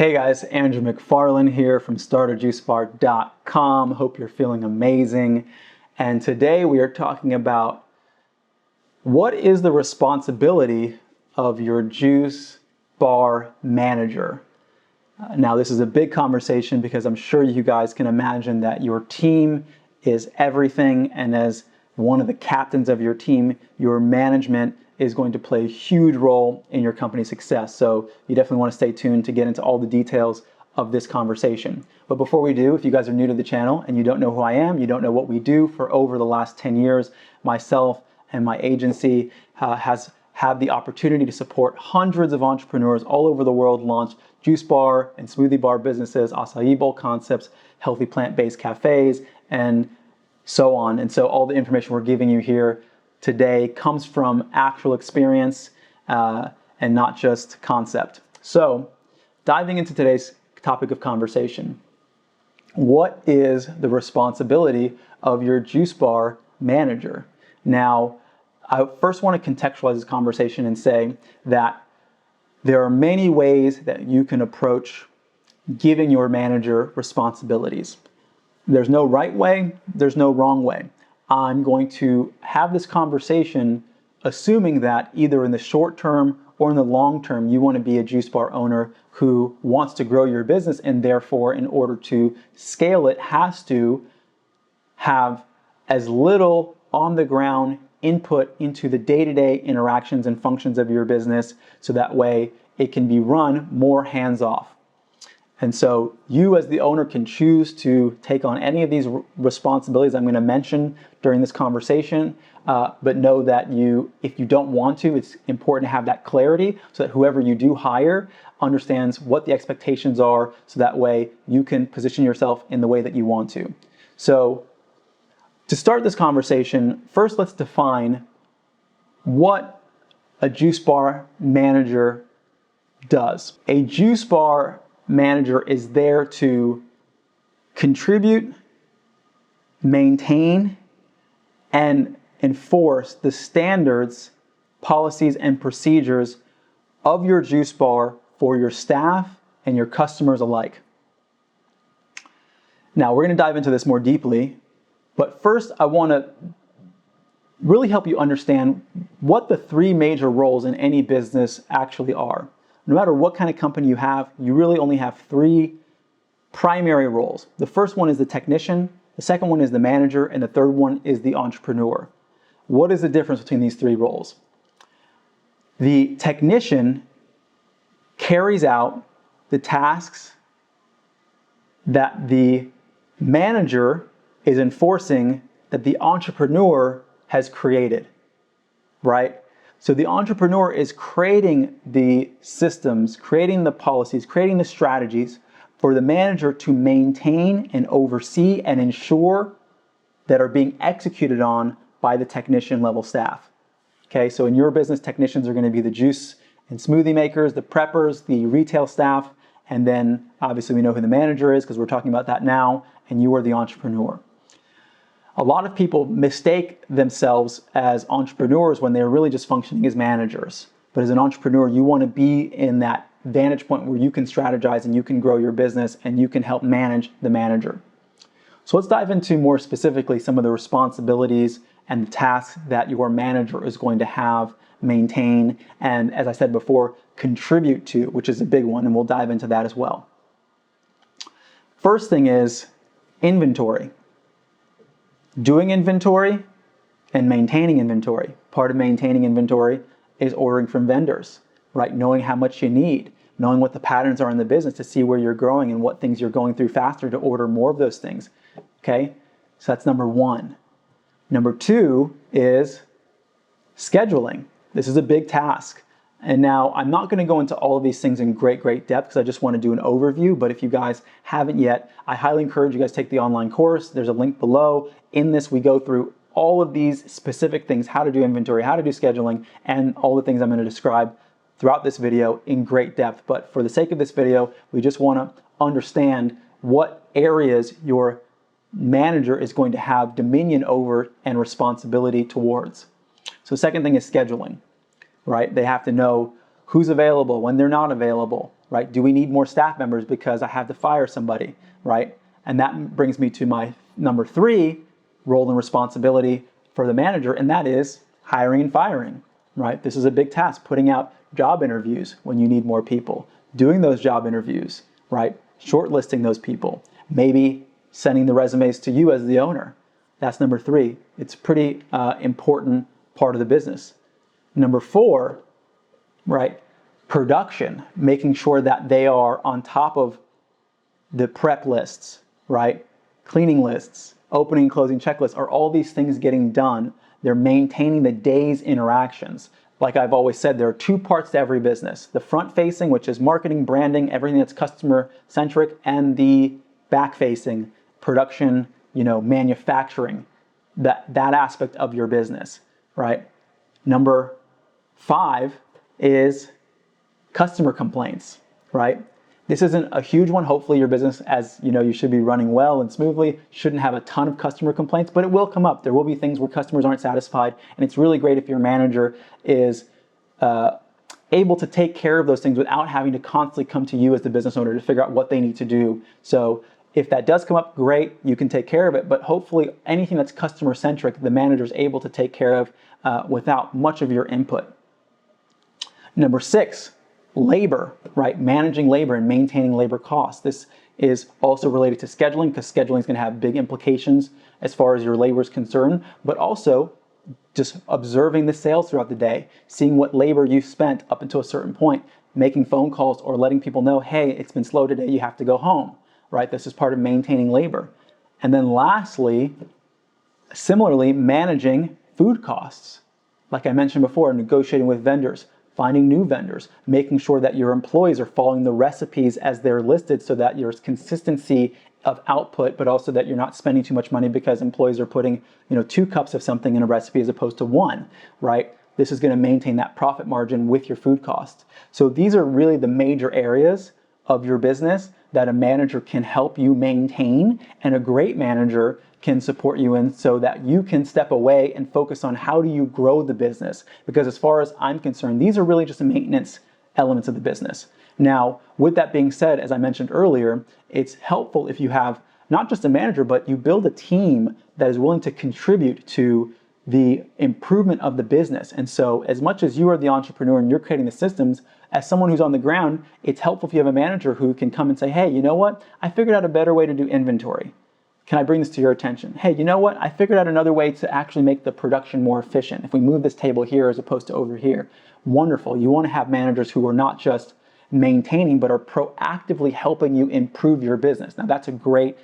Hey guys, Andrew McFarlane here from StartAJuiceBar.com. Hope you're feeling amazing. And today we are talking about what is the responsibility of your juice bar manager. Now this is a big conversation because I'm sure you guys can imagine that your team is everything, and as one of the captains of your team, your management is going to play a huge role in your company's success. So you definitely want to stay tuned to get into all the details of this conversation. But before we do, if you guys are new to the channel and you don't know who I am, you don't know what we do, for over the last 10 years, myself and my agency has had the opportunity to support hundreds of entrepreneurs all over the world launch juice bar and smoothie bar businesses, acai bowl concepts, healthy plant-based cafes, and so on. And so all the information we're giving you here today comes from actual experience and not just concept. So diving into today's topic of conversation, what is the responsibility of your juice bar manager? Now, I first want to contextualize this conversation and say that there are many ways that you can approach giving your manager responsibilities. There's no right way, there's no wrong way. I'm going to have this conversation assuming that either in the short term or in the long term, you want to be a juice bar owner who wants to grow your business, and therefore, in order to scale it, has to have as little on the ground input into the day-to-day interactions and functions of your business, so that way it can be run more hands-off. And so you as the owner can choose to take on any of these responsibilities I'm going to mention during this conversation, but know that if you don't want to, it's important to have that clarity so that whoever you do hire understands what the expectations are, so that way you can position yourself in the way that you want to. So to start this conversation, first let's define what a juice bar manager does. A juice bar manager is there to contribute, maintain, and enforce the standards, policies, and procedures of your juice bar for your staff and your customers alike. Now, we're going to dive into this more deeply, but first I want to really help you understand what the three major roles in any business actually are. No matter what kind of company you have, you really only have three primary roles. The first one is the technician, the second one is the manager, and the third one is the entrepreneur. What is the difference between these three roles? The technician carries out the tasks that the manager is enforcing that the entrepreneur has created, right? So the entrepreneur is creating the systems, creating the policies, creating the strategies for the manager to maintain and oversee and ensure that are being executed on by the technician level staff. Okay, so in your business, technicians are going to be the juice and smoothie makers, the preppers, the retail staff, and then obviously we know who the manager is because we're talking about that now, and you are the entrepreneur. A lot of people mistake themselves as entrepreneurs when they're really just functioning as managers. But as an entrepreneur, you want to be in that vantage point where you can strategize and you can grow your business and you can help manage the manager. So let's dive into more specifically some of the responsibilities and the tasks that your manager is going to have, maintain, and as I said before, contribute to, which is a big one, and we'll dive into that as well. First thing is inventory. Doing inventory and maintaining inventory. Part of maintaining inventory is ordering from vendors, right? Knowing how much you need, knowing what the patterns are in the business to see where you're growing and what things you're going through faster to order more of those things, okay? So that's number one. Number two is scheduling. This is a big task. And now I'm not going to go into all of these things in great depth because I just want to do an overview, but if you guys haven't yet, I highly encourage you guys to take the online course. There's a link below. In this, we go through all of these specific things, how to do inventory, how to do scheduling, and all the things I'm going to describe throughout this video in great depth. But for the sake of this video, we just want to understand what areas your manager is going to have dominion over and responsibility towards. So the second thing is scheduling, right? They have to know who's available, when they're not available, right? Do we need more staff members because I have to fire somebody, right? And that brings me to my number 3 role and responsibility for the manager, and that is hiring and firing, right? This is a big task, putting out job interviews when you need more people, doing those job interviews, right? Shortlisting those people, maybe sending the resumes to you as the owner. That's number 3. It's a pretty important part of the business. Number 4, right? Production, making sure that they are on top of the prep lists, right? Cleaning lists, opening and closing checklists. Are all these things getting done? They're maintaining the day's interactions. Like I've always said, there are 2 parts to every business. The front facing, which is marketing, branding, everything that's customer centric, and the back facing, production, manufacturing, that aspect of your business, right? Number 5 is customer complaints, right? This isn't a huge one. Hopefully your business, as you should be running well and smoothly, shouldn't have a ton of customer complaints, but it will come up. There will be things where customers aren't satisfied, and it's really great if your manager is able to take care of those things without having to constantly come to you as the business owner to figure out what they need to do. So if that does come up, great, you can take care of it, but hopefully anything that's customer centric, the manager is able to take care of without much of your input. Number 6, labor, right? Managing labor and maintaining labor costs. This is also related to scheduling, because scheduling is going to have big implications as far as your labor is concerned, but also just observing the sales throughout the day, seeing what labor you spent up until a certain point, making phone calls or letting people know, hey, it's been slow today, you have to go home, right? This is part of maintaining labor. And then lastly, similarly, managing food costs. Like I mentioned before, negotiating with vendors, finding new vendors, making sure that your employees are following the recipes as they're listed so that there's consistency of output, but also that you're not spending too much money because employees are putting 2 cups of something in a recipe as opposed to 1, right? This is going to maintain that profit margin with your food cost. So these are really the major areas of your business that a manager can help you maintain, and a great manager can support you in, so that you can step away and focus on how do you grow the business. Because as far as I'm concerned, these are really just the maintenance elements of the business. Now, with that being said, as I mentioned earlier, it's helpful if you have not just a manager, but you build a team that is willing to contribute to the improvement of the business. And so as much as you are the entrepreneur and you're creating the systems, as someone who's on the ground, it's helpful if you have a manager who can come and say, hey, you know what? I figured out a better way to do inventory. Can I bring this to your attention? Hey, you know what? I figured out another way to actually make the production more efficient. If we move this table here as opposed to over here, wonderful. You want to have managers who are not just maintaining, but are proactively helping you improve your business. Now, that's a great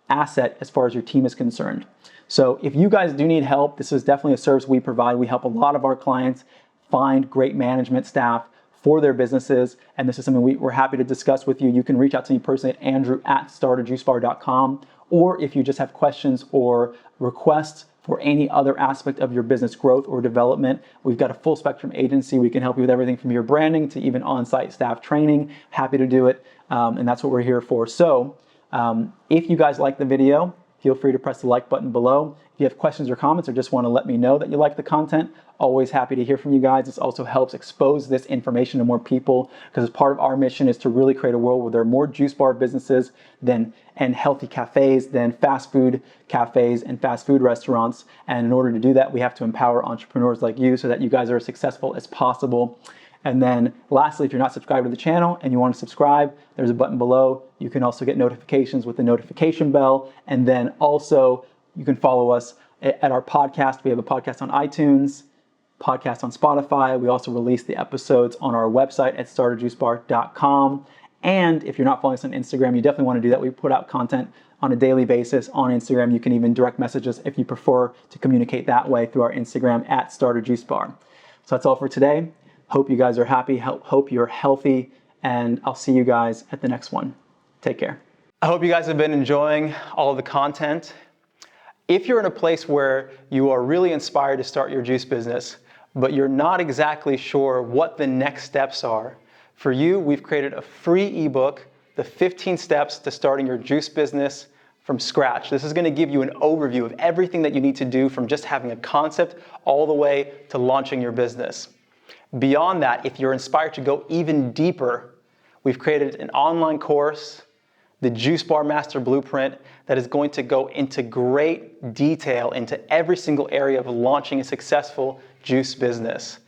asset as far as your team is concerned. So if you guys do need help, this is definitely a service we provide. We help a lot of our clients find great management staff for their businesses, and this is something we're happy to discuss with you. You can reach out to me personally at Andrew@StartAJuiceBar.com, or if you just have questions or requests for any other aspect of your business growth or development, we've got a full spectrum agency. We can help you with everything from your branding to even on-site staff training. Happy to do it, and that's what we're here for. So if you guys like the video, feel free to press the like button below. If you have questions or comments or just want to let me know that you like the content, always happy to hear from you guys. This also helps expose this information to more people, because part of our mission is to really create a world where there are more juice bar businesses and healthy cafes than fast food cafes and fast food restaurants. And in order to do that, we have to empower entrepreneurs like you so that you guys are as successful as possible. And then lastly, if you're not subscribed to the channel and you want to subscribe, there's a button below. You can also get notifications with the notification bell. And then also you can follow us at our podcast. We have a podcast on iTunes, podcast on Spotify. We also release the episodes on our website at StartAJuiceBar.com. And if you're not following us on Instagram, you definitely want to do that. We put out content on a daily basis on Instagram. You can even direct message us if you prefer to communicate that way through our Instagram at StartAJuiceBar. So that's all for today. Hope you guys are happy, hope you're healthy, and I'll see you guys at the next one. Take care. I hope you guys have been enjoying all of the content. If you're in a place where you are really inspired to start your juice business, but you're not exactly sure what the next steps are, for you, we've created a free ebook, The 15 Steps to Starting Your Juice Business from Scratch. This is going to give you an overview of everything that you need to do, from just having a concept all the way to launching your business. Beyond that, if you're inspired to go even deeper, we've created an online course, the Juice Bar Master Blueprint, that is going to go into great detail into every single area of launching a successful juice business.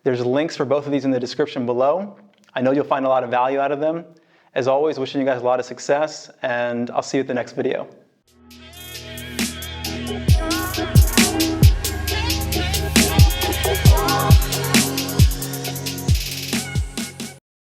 There's links for both of these in the description below. I know you'll find a lot of value out of them. As always, wishing you guys a lot of success, and I'll see you at the next video.